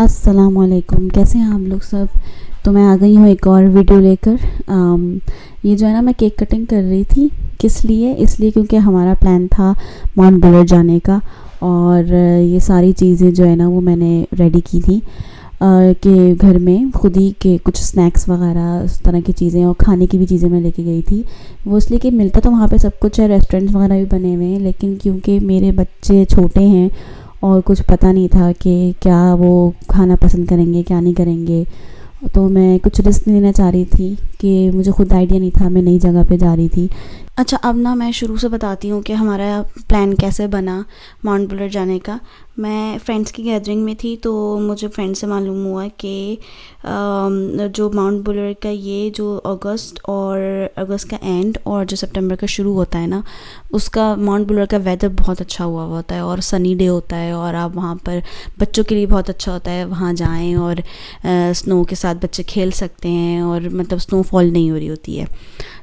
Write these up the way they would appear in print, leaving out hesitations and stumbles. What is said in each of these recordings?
अस्सलामुअलैकुम, कैसे हैं आप लोग सब। तो मैं आ गई हूँ एक और वीडियो लेकर। ये जो है ना, मैं केक कटिंग कर रही थी। किस लिए? इसलिए क्योंकि हमारा प्लान था माउंट बुलर जाने का। और ये सारी चीज़ें जो है ना वो मैंने रेडी की थी कि घर में खुद ही के कुछ स्नैक्स वगैरह उस तरह की चीज़ें और खाने की भी चीज़ें मैं लेके गई थी। वो इसलिए कि मिलता तो वहाँ पे सब कुछ है, रेस्टोरेंट्स वगैरह भी बने हुए हैं, लेकिन क्योंकि मेरे बच्चे छोटे हैं और कुछ पता नहीं था कि क्या वो खाना पसंद करेंगे क्या नहीं करेंगे, तो मैं कुछ रिस्क नहीं लेना चाह रही थी कि मुझे खुद आइडिया नहीं था, मैं नई जगह पे जा रही थी। अच्छा, अब ना मैं शुरू से बताती हूँ कि हमारा प्लान कैसे बना माउंट बुलर जाने का। मैं फ्रेंड्स की गैदरिंग में थी, तो मुझे फ्रेंड से मालूम हुआ कि जो माउंट बुलर का ये जो अगस्त का एंड और जो सितंबर का शुरू होता है ना, उसका माउंट बुलर का वेदर बहुत अच्छा हुआ होता है और सनी डे होता है, और आप वहाँ पर बच्चों के लिए बहुत अच्छा होता है, वहाँ जाएं और स्नो के साथ बच्चे खेल सकते हैं और मतलब स्नोफॉल नहीं हो रही होती है।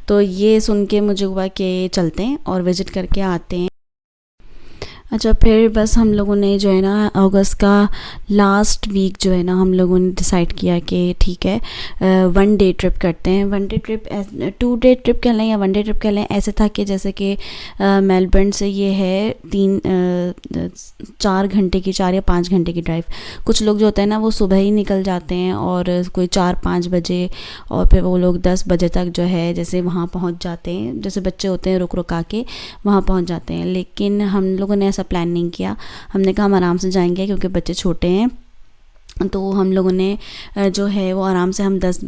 तो ये सुन के मुझे हुआ कि चलते हैं और विज़िट करके आते हैं। अच्छा, फिर बस हम लोगों ने जो है ना अगस्त का लास्ट वीक जो है ना हम लोगों ने डिसाइड किया कि ठीक है, 1 डे ट्रिप करते हैं। 1 डे ट्रिप, 2 डे ट्रिप कह लें या 1 डे ट्रिप कह लें। ऐसे था कि जैसे कि मेलबर्न से ये है 4 घंटे की, 4 या 5 घंटे की ड्राइव। कुछ लोग जो होते हैं ना वो सुबह ही निकल जाते हैं और कोई 4-5 बजे, और फिर वो लोग 10 बजे तक जो है जैसे वहाँ पहुँच जाते हैं, जैसे बच्चे होते हैं रुक रुका के वहाँ पहुँच जाते हैं। लेकिन हम लोगों ने ऐसा प्लान नहीं किया। हमने कहा हम आराम से जाएंगे क्योंकि बच्चे छोटे हैं। तो हम लोगों ने जो है वो आराम से, हम 10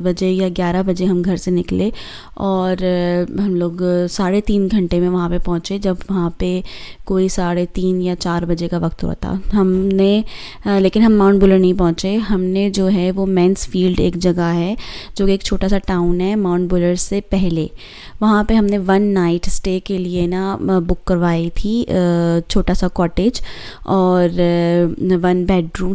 बजे या 11 बजे हम घर से निकले और हम लोग 3.5 घंटे में वहाँ पे पहुँचे। जब वहाँ पे कोई 3:30 या 4 बजे का वक्त हुआ था हमने, लेकिन हम माउंट बुलर नहीं पहुँचे। हमने जो है वो मैंसफील्ड एक जगह है जो कि एक छोटा सा टाउन है माउंट बुलर से पहले, वहाँ पे हमने 1 नाइट स्टे के लिए ना बुक करवाई थी, छोटा सा कॉटेज। और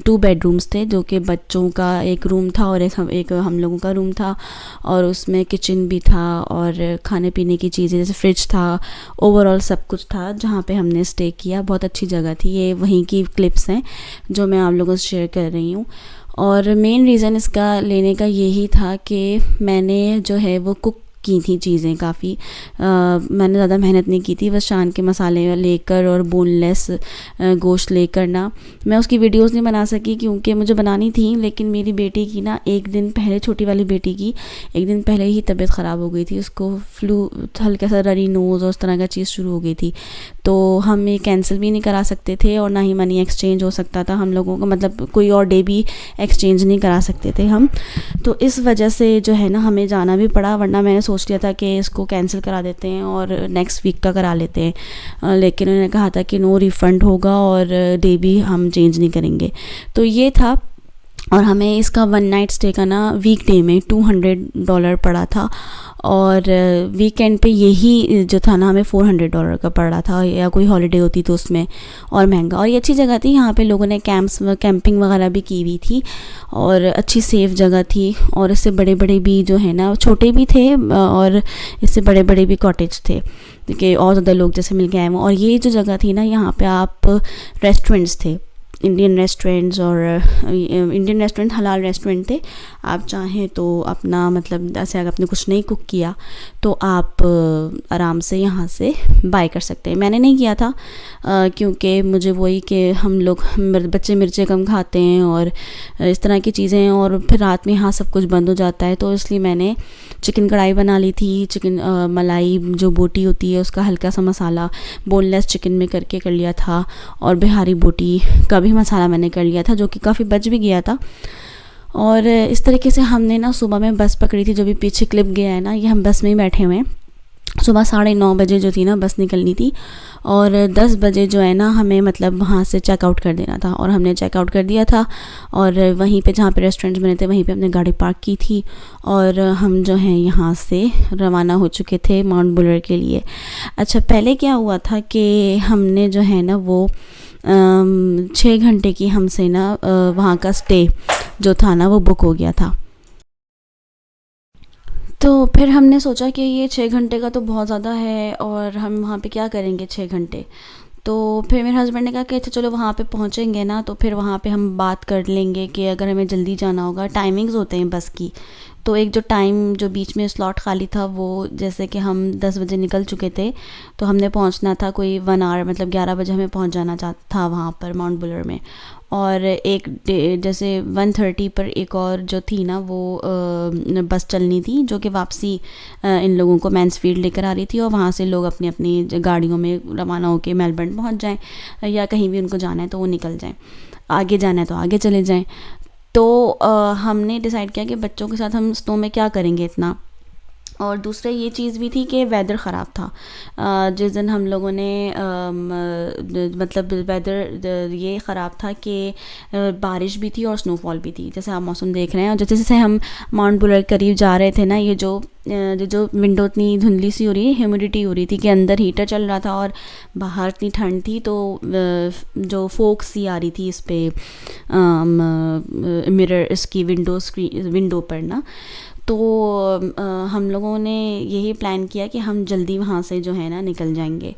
2 बेडरूम्स थे, जो कि बच्चों का एक रूम था और एक हम लोगों का रूम था, और उसमें किचन भी था और खाने पीने की चीज़ें जैसे फ्रिज था, ओवरऑल सब कुछ था जहाँ पे हमने स्टे किया। बहुत अच्छी जगह थी। ये वहीं की क्लिप्स हैं जो मैं आप लोगों से शेयर कर रही हूँ। और मेन रीज़न इसका लेने का यही था कि मैंने जो है वो कुक की थी चीज़ें काफ़ी। मैंने ज़्यादा मेहनत नहीं की थी, बस शान के मसाले लेकर और बोनलेस गोश्त लेकर ना मैं उसकी वीडियोस नहीं बना सकी क्योंकि मुझे बनानी थी। लेकिन मेरी बेटी की ना एक दिन पहले, छोटी वाली बेटी की एक दिन पहले ही तबीयत ख़राब हो गई थी। उसको फ्लू, हल्का सा रनी नोज़ और उस तरह का चीज़ शुरू हो गई थी। तो हम ये कैंसिल भी नहीं करा सकते थे और ना ही मनी एक्सचेंज हो सकता था हम लोगों का, मतलब कोई और डे भी एक्सचेंज नहीं करा सकते थे हम। तो इस वजह से जो है ना हमें जाना भी पड़ा, वरना मैंने सोच लिया था कि इसको कैंसिल करा देते हैं और नेक्स्ट वीक का करा लेते हैं। लेकिन उन्होंने कहा था कि नो रिफ़ंड होगा और डे भी हम चेंज नहीं करेंगे। तो ये था। और हमें इसका 1 नाइट स्टे का ना वीक डे में $200 पड़ा था, और वीकेंड पे यही जो था ना हमें $400 का पड़ रहा था, या कोई हॉलीडे होती तो उसमें और महंगा। और ये अच्छी जगह थी, यहाँ पे लोगों ने कैंपिंग वगैरह भी की हुई थी और अच्छी सेफ जगह थी। और इससे बड़े बड़े भी जो है ना, छोटे भी थे और इससे बड़े बड़े भी कॉटेज थे कि और ज़्यादा लोग जैसे मिल के आए हों। और ये जो जगह थी ना, यहाँ पे आप रेस्टोरेंट्स थे, इंडियन रेस्टोरेंट्स, और इंडियन रेस्टोरेंट, हलाल रेस्टोरेंट थे। आप चाहें तो अपना, मतलब जैसे अगर आपने कुछ नहीं कुक किया तो आप आराम से यहाँ से बाय कर सकते हैं। मैंने नहीं किया था क्योंकि मुझे वही कि हम लोग बच्चे मिर्चें कम खाते हैं और इस तरह की चीज़ें, और फिर रात में यहाँ सब कुछ बंद हो जाता है, तो इसलिए मैंने चिकन कढ़ाई बना ली थी। चिकन मलाई जो बोटी होती है उसका हल्का सा मसाला बोनलेस चिकन में करके कर लिया था, और बिहारी बोटी का भी मसाला मैंने कर लिया था जो कि काफ़ी बच भी गया था। और इस तरीके से हमने ना सुबह में बस पकड़ी थी, जो भी पीछे क्लिप गया है ना, ये हम बस में ही बैठे हुए हैं। सुबह 9:30 बजे जो थी ना बस निकलनी थी, और 10 बजे जो है ना हमें मतलब वहाँ से चेकआउट कर देना था, और हमने चेकआउट कर दिया था। और वहीं पे जहाँ पे रेस्टोरेंट्स बने थे वहीं पे हमने गाड़ी पार्क की थी, और हम जो है यहाँ से रवाना हो चुके थे माउंट बुलर के लिए। अच्छा, पहले क्या हुआ था कि हमने जो है ना वो 6 घंटे की हमसे ना वहाँ का स्टे जो था ना वो बुक हो गया था। तो फिर हमने सोचा कि ये 6 घंटे का तो बहुत ज़्यादा है और हम वहाँ पे क्या करेंगे 6 घंटे। तो फिर मेरे हस्बैंड ने कहा कि अच्छा चलो वहाँ पे पहुँचेंगे ना तो फिर वहाँ पे हम बात कर लेंगे कि अगर हमें जल्दी जाना होगा, टाइमिंग्स होते हैं बस की। तो एक जो टाइम जो बीच में स्लॉट खाली था वो जैसे कि हम 10 बजे निकल चुके थे, तो हमने पहुंचना था कोई 1 आवर, मतलब 11 बजे हमें पहुंच जाना था वहाँ पर माउंट बुलर में। और एक जैसे 1:30 पर एक और जो थी ना वो बस चलनी थी जो कि वापसी इन लोगों को मैन्सफील्ड लेकर आ रही थी, और वहाँ से लोग अपनी अपनी गाड़ियों में रवाना होकर मेलबर्न पहुँच जाएँ, या कहीं भी उनको जाना है तो वो निकल जाएँ, आगे जाना है तो आगे चले जाएँ। तो हमने डिसाइड किया कि बच्चों के साथ हम स्नो में क्या करेंगे इतना। और दूसरा ये चीज़ भी थी कि वेदर ख़राब था। जिस दिन हम लोगों ने मतलब वेदर ये ख़राब था कि बारिश भी थी और स्नोफॉल भी थी, जैसे आप मौसम देख रहे हैं। और जैसे जैसे हम माउंट बुलर करीब जा रहे थे ना, ये जो विंडो इतनी धुंधली सी हो रही है, ह्यूमिडिटी हो रही थी कि अंदर हीटर चल रहा था और बाहर इतनी ठंड थी, तो जो फोक सी आ रही थी इस पर मिरर, इसकी विंडो पर ना। तो हम लोगों ने यही प्लान किया कि हम जल्दी वहाँ से जो है ना निकल जाएंगे।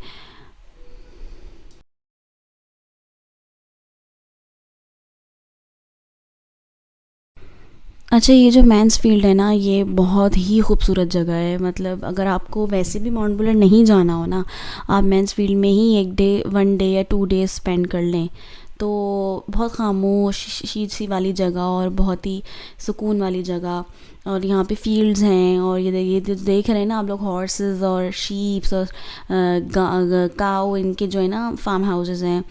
अच्छा, ये जो मैन्सफील्ड है ना, ये बहुत ही खूबसूरत जगह है। मतलब अगर आपको वैसे भी माउंट बुलर नहीं जाना हो ना, आप मैन्सफील्ड में ही 1 डे या 2 डेज स्पेंड कर लें, तो बहुत खामोश सी वाली जगह और बहुत ही सुकून वाली जगह। और यहाँ पे फील्ड्स हैं, और ये जो देख रहे हैं ना आप लोग, हॉर्सेस और शीप्स और काऊ, इनके जो है ना फार्म हाउसेस हैं।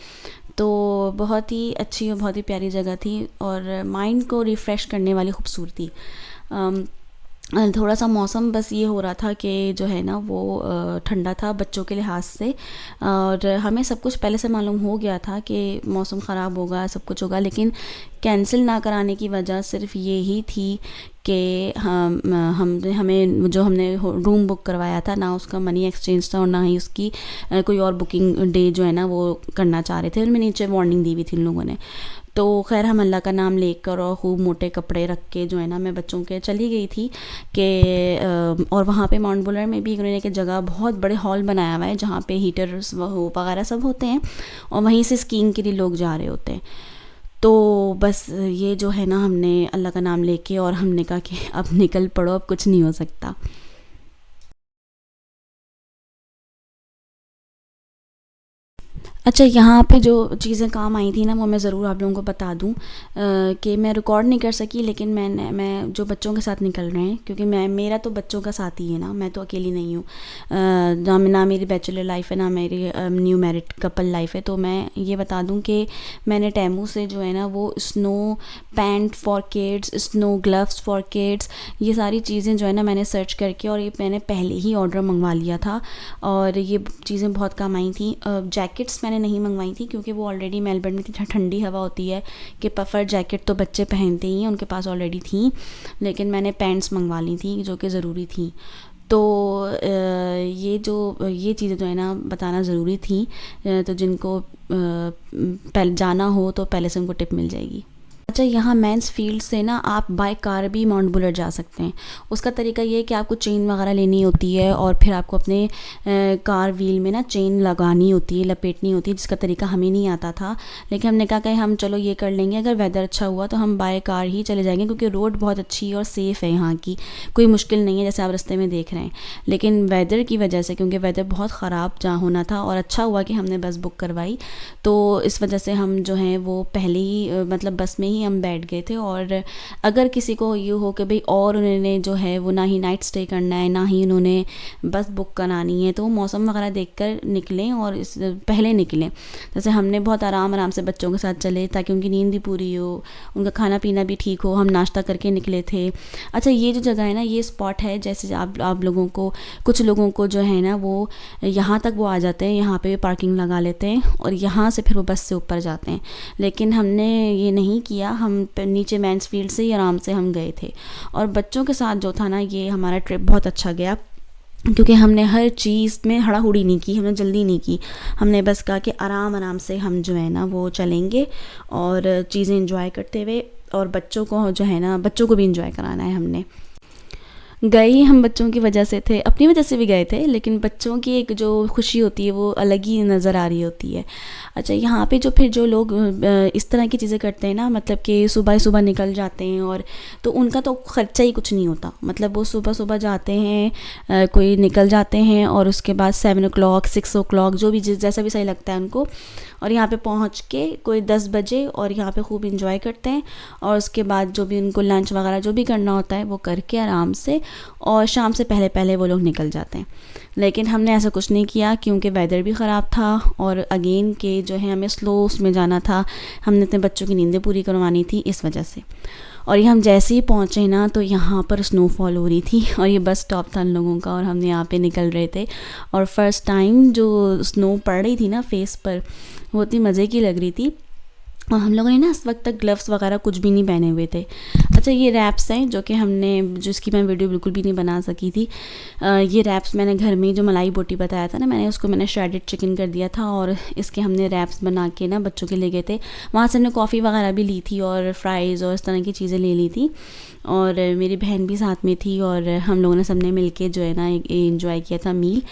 तो बहुत ही अच्छी और बहुत ही प्यारी जगह थी, और माइंड को रिफ़्रेश करने वाली खूबसूरती। थोड़ा सा मौसम बस ये हो रहा था कि जो है ना वो ठंडा था बच्चों के लिहाज से, और हमें सब कुछ पहले से मालूम हो गया था कि मौसम ख़राब होगा, सब कुछ होगा, लेकिन कैंसिल ना कराने की वजह सिर्फ ये ही थी कि हमने रूम बुक करवाया था ना, उसका मनी एक्सचेंज था और ना ही उसकी कोई और बुकिंग डे जो है ना वो करना चाह रहे थे। उनमें नीचे वार्निंग दी हुई थी इन लोगों ने। तो खैर हम अल्लाह का नाम लेकर और खूब मोटे कपड़े रख के जो है ना मैं बच्चों के चली गई थी कि और वहाँ पे माउंट बुलर में भी उन्होंने एक जगह बहुत बड़े हॉल बनाया हुआ है जहाँ पे हीटर्स वगैरह सब होते हैं, और वहीं से स्कीइंग के लिए लोग जा रहे होते हैं। तो बस ये जो है ना, हमने अल्लाह का नाम लेके और हमने कहा कि अब निकल पड़ो, अब कुछ नहीं हो सकता। अच्छा, यहाँ पे जो चीज़ें काम आई थी ना वो मैं ज़रूर आप लोगों को बता दूँ, कि मैं रिकॉर्ड नहीं कर सकी, लेकिन मैं जो बच्चों के साथ निकल रहे हैं, क्योंकि मेरा तो बच्चों का साथ ही है ना, मैं तो अकेली नहीं हूँ। ना मेरी बैचलर लाइफ है, ना मेरी न्यू मैरिड कपल लाइफ है। तो मैं ये बता दूँ कि मैंने टेमू से जो है ना वो snow pant for kids, snow gloves for kids, ये सारी चीज़ें जो है ना मैंने सर्च करके, और ये मैंने पहले ही ऑर्डर मंगवा लिया था, और ये चीज़ें बहुत काम आई थी। जैकेट्स मैंने नहीं मंगवाई थी क्योंकि वो ऑलरेडी मेलबर्न में इतनी ठंडी हवा होती है कि पफर जैकेट तो बच्चे पहनते ही हैं, उनके पास ऑलरेडी थी, लेकिन मैंने पैंट्स मंगवा ली थी जो कि ज़रूरी थी। तो ये चीज़ें जो है ना बताना ज़रूरी थी। तो जिनको पहले जाना हो तो पहले से उनको टिप मिल जाएगी। अच्छा, यहाँ मैन्सफील्ड से ना आप बाय कार भी माउंट बुलर जा सकते हैं। उसका तरीका ये है कि आपको चेन वगैरह लेनी होती है, और फिर आपको अपने कार व्हील में ना चेन लगानी होती है, लपेटनी होती है, जिसका तरीका हमें नहीं आता था। लेकिन हमने कहा कि हम चलो ये कर लेंगे, अगर वेदर अच्छा हुआ तो हम बाय कार ही चले जाएंगे, क्योंकि रोड बहुत अच्छी और सेफ़ है यहाँ की, कोई मुश्किल नहीं है जैसे आप रास्ते में देख रहे हैं। लेकिन वेदर की वजह से, क्योंकि वेदर बहुत ख़राब जहाँ होना था, और अच्छा हुआ कि हमने बस बुक करवाई, तो इस वजह से हम जो हैं वो पहले ही मतलब बस में ही हम बैठ गए थे। और अगर किसी को ये हो कि भाई और उन्होंने जो है वो ना ही नाइट स्टे करना है, ना ही उन्होंने बस बुक करानी है, तो वो मौसम वगैरह देखकर निकलें, और इस पहले निकलें। जैसे हमने बहुत आराम से बच्चों के साथ चले ताकि उनकी नींद भी पूरी हो, उनका खाना पीना भी ठीक हो, हम नाश्ता करके निकले थे। अच्छा, ये जो जगह है ना, ये स्पॉट है, जैसे आप लोगों को, कुछ लोगों को जो है ना वो यहाँ तक वो आ जाते हैं, यहाँ पे पार्किंग लगा लेते हैं और यहाँ से फिर वो बस से ऊपर जाते हैं। लेकिन हमने ये नहीं किया, हम नीचे मैन्सफील्ड से ही आराम से हम गए थे। और बच्चों के साथ जो था ना, ये हमारा ट्रिप बहुत अच्छा गया, क्योंकि हमने हर चीज़ में हड़ाहुड़ी नहीं की, हमने जल्दी नहीं की। हमने बस कहा कि आराम से हम जो है ना वो चलेंगे और चीज़ें इंजॉय करते हुए, और बच्चों को जो है ना, बच्चों को भी इंजॉय कराना है हमने। गए ही हम बच्चों की वजह से थे, अपनी वजह से भी गए थे, लेकिन बच्चों की एक जो खुशी होती है वो अलग ही नज़र आ रही होती है। अच्छा, यहाँ पे जो फिर जो लोग इस तरह की चीज़ें करते हैं ना, मतलब कि सुबह सुबह निकल जाते हैं, और तो उनका तो ख़र्चा ही कुछ नहीं होता। मतलब वो सुबह सुबह जाते हैं, कोई निकल जाते हैं और उसके बाद 7 o'clock 6 o'clock जो भी जैसा भी सही लगता है उनको, और यहाँ पे पहुँच के कोई 10 बजे और यहाँ पे खूब इंजॉय करते हैं। और उसके बाद जो भी उनको लंच वगैरह जो भी करना होता है वो करके आराम से, और शाम से पहले पहले वो लोग निकल जाते हैं। लेकिन हमने ऐसा कुछ नहीं किया क्योंकि वेदर भी ख़राब था, और अगेन के जो है हमें स्लो उसमें जाना था, हमने अपने बच्चों की नींदें पूरी करवानी थी इस वजह से। और ये हम जैसे ही पहुँचे ना तो यहाँ पर स्नोफॉल हो रही थी, और ये बस स्टॉप था हम लोगों का, और हमने यहाँ पे निकल रहे थे। और फर्स्ट टाइम जो स्नो पड़ रही थी ना फेस पर, वो इतनी मज़े की लग रही थी। और हम लोगों ने ना इस वक्त तक ग्लव्स वगैरह कुछ भी नहीं पहने हुए थे। अच्छा, ये रैप्स हैं जो कि हमने, जिसकी मैं वीडियो बिल्कुल भी नहीं बना सकी थी। ये रैप्स मैंने घर में जो मलाई बोटी बताया था ना, मैंने श्रेडेड चिकन कर दिया था, और इसके हमने रैप्स बना के ना बच्चों के ले गए थे। वहाँ से हमने कॉफ़ी वगैरह भी ली थी और फ्राइज़ और इस तरह की चीज़ें ले ली थी, और मेरी बहन भी साथ में थी, और हम लोगों ने सबने मिल के जो है ना एंजॉय किया था मील।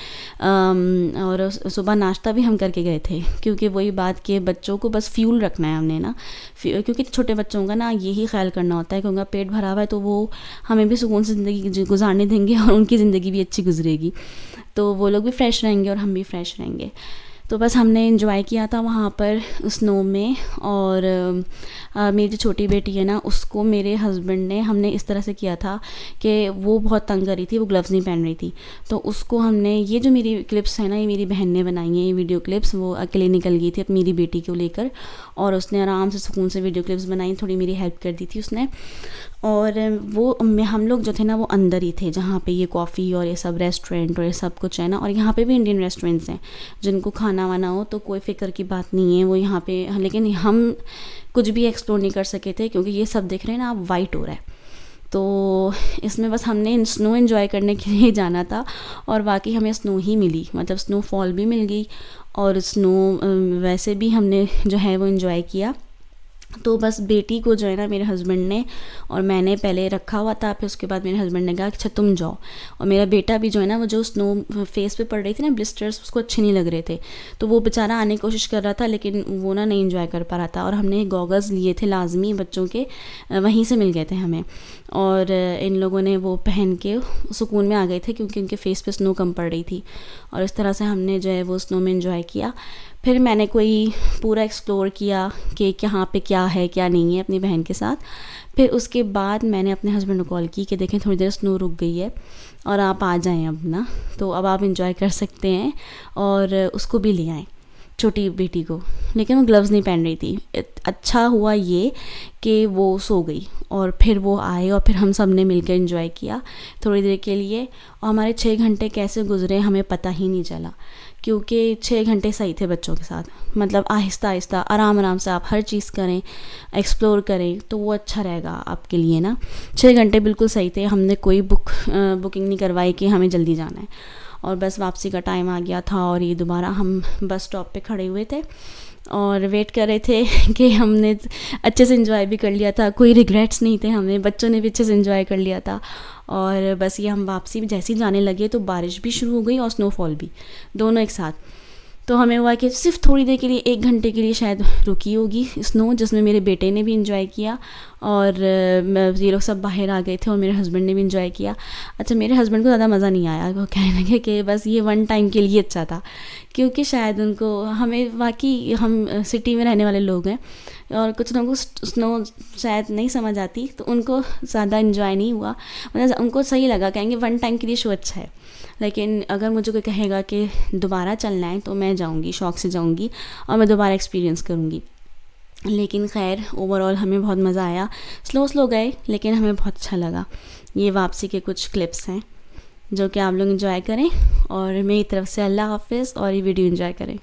और सुबह नाश्ता भी हम करके गए थे, क्योंकि वही बात कि बच्चों को बस फ्यूल रखना है हमने ना, क्योंकि छोटे बच्चों का ना यही ख्याल करना होता है कि उनका पेट भरा हुआ है तो वो हमें भी सुकून से ज़िंदगी गुजारने देंगे, और उनकी ज़िंदगी भी अच्छी गुजरेगी, तो वो लोग भी फ्रेश रहेंगे और हम भी फ्रेश रहेंगे। तो बस हमने एंजॉय किया था वहाँ पर स्नो में। और मेरी जो छोटी बेटी है ना, उसको मेरे हस्बैंड ने, हमने इस तरह से किया था कि वो बहुत तंग कर रही थी, वो ग्लव्स नहीं पहन रही थी, तो उसको हमने, ये जो मेरी क्लिप्स है ना, ये मेरी बहन ने बनाई हैं, ये वीडियो क्लिप्स। वो अकेले निकल गई थी अपनी मेरी बेटी को लेकर, और उसने आराम से सुकून से वीडियो क्लिप्स बनाई, थोड़ी मेरी हेल्प कर दी थी उसने। और वो हम लोग जो थे ना वो अंदर ही थे, जहाँ पे ये कॉफ़ी और ये सब रेस्टोरेंट और ये सब कुछ है ना, और यहाँ पे भी इंडियन रेस्टोरेंट्स हैं, जिनको खाना वाना हो तो कोई फ़िक्र की बात नहीं है वो यहाँ पे। लेकिन हम कुछ भी एक्सप्लोर नहीं कर सके थे, क्योंकि ये सब देख रहे हैं ना आप, वाइट हो रहा है, तो इसमें बस हमने स्नो एंजॉय करने के लिए जाना था, और बाकी हमें स्नो ही मिली, मतलब स्नोफॉल भी मिल गई, और स्नो वैसे भी हमने जो है वो एंजॉय किया। तो बस बेटी को जो है ना मेरे हस्बैंड ने और मैंने पहले रखा हुआ था, फिर उसके बाद मेरे हस्बैंड ने कहा अच्छा तुम जाओ। और मेरा बेटा भी जो है ना, वो जो स्नो फेस पे पड़ रही थी ना ब्लिस्टर्स, उसको अच्छे नहीं लग रहे थे, तो वो बेचारा आने की कोशिश कर रहा था, लेकिन वो ना नहीं एंजॉय कर पा रहा था। और हमने गॉगल्स लिए थे लाजमी बच्चों के, वहीं से मिल गए थे हमें, और इन लोगों ने वो पहन के सुकून में आ गए थे, क्योंकि उनके फेस पे स्नो कम पड़ रही थी। और इस तरह से हमने जो है वो स्नो में एंजॉय किया। फिर मैंने कोई पूरा एक्सप्लोर किया कि यहाँ पे क्या है क्या नहीं है अपनी बहन के साथ। फिर उसके बाद मैंने अपने हस्बैंड को कॉल की कि देखें थोड़ी देर स्नो रुक गई है और आप आ जाएं अब ना, तो अब आप इंजॉय कर सकते हैं, और उसको भी ले आएँ, छोटी बेटी को। लेकिन वो ग्लव्स नहीं पहन रही थी। अच्छा हुआ ये कि वो सो गई, और फिर वो आए, और फिर हम सब ने मिलकर एंजॉय किया थोड़ी देर के लिए। और हमारे 6 घंटे कैसे गुजरे हमें पता ही नहीं चला, क्योंकि 6 घंटे सही थे बच्चों के साथ। मतलब आहिस्ता आहिस्ता आराम आराम से आप हर चीज़ करें, एक्सप्लोर करें, तो वो अच्छा रहेगा आपके लिए ना। 6 घंटे बिल्कुल सही थे। हमने कोई बुकिंग नहीं करवाई कि हमें जल्दी जाना है, और बस वापसी का टाइम आ गया था, और ये दोबारा हम बस स्टॉप पे खड़े हुए थे और वेट कर रहे थे कि हमने अच्छे से एंजॉय भी कर लिया था, कोई रिग्रेट्स नहीं थे हमें, बच्चों ने भी अच्छे से एंजॉय कर लिया था। और बस ये हम वापसी में जैसे ही जाने लगे तो बारिश भी शुरू हो गई और स्नोफॉल भी, दोनों एक साथ। तो हमें हुआ कि सिर्फ थोड़ी देर के लिए, 1 घंटे के लिए शायद रुकी होगी स्नो, जिसमें मेरे बेटे ने भी इंजॉय किया, और ये लोग सब बाहर आ गए थे, और मेरे हस्बैंड ने भी इंजॉय किया। अच्छा, मेरे हस्बैंड को ज़्यादा मज़ा नहीं आया, वो कहने लगे कि बस ये 1 टाइम के लिए अच्छा था, क्योंकि शायद उनको, हमें वाकई हम सिटी में रहने वाले लोग हैं, और कुछ लोगों को स्नो शायद नहीं समझ आती, तो उनको ज़्यादा इंजॉय नहीं हुआ। मतलब उनको सही लगा, कहेंगे 1 टाइम के लिए शो अच्छा है। लेकिन अगर मुझे कोई कहेगा कि दोबारा चलना है तो मैं जाऊंगी, शौक़ से जाऊंगी, और मैं दोबारा एक्सपीरियंस करूंगी। लेकिन खैर ओवरऑल हमें बहुत मज़ा आया। स्लो गए, लेकिन हमें बहुत अच्छा लगा। ये वापसी के कुछ क्लिप्स हैं जो कि आप लोग एंजॉय करें, और मेरी तरफ से अल्लाह हाफ़िज़, और ये वीडियो एंजॉय करें।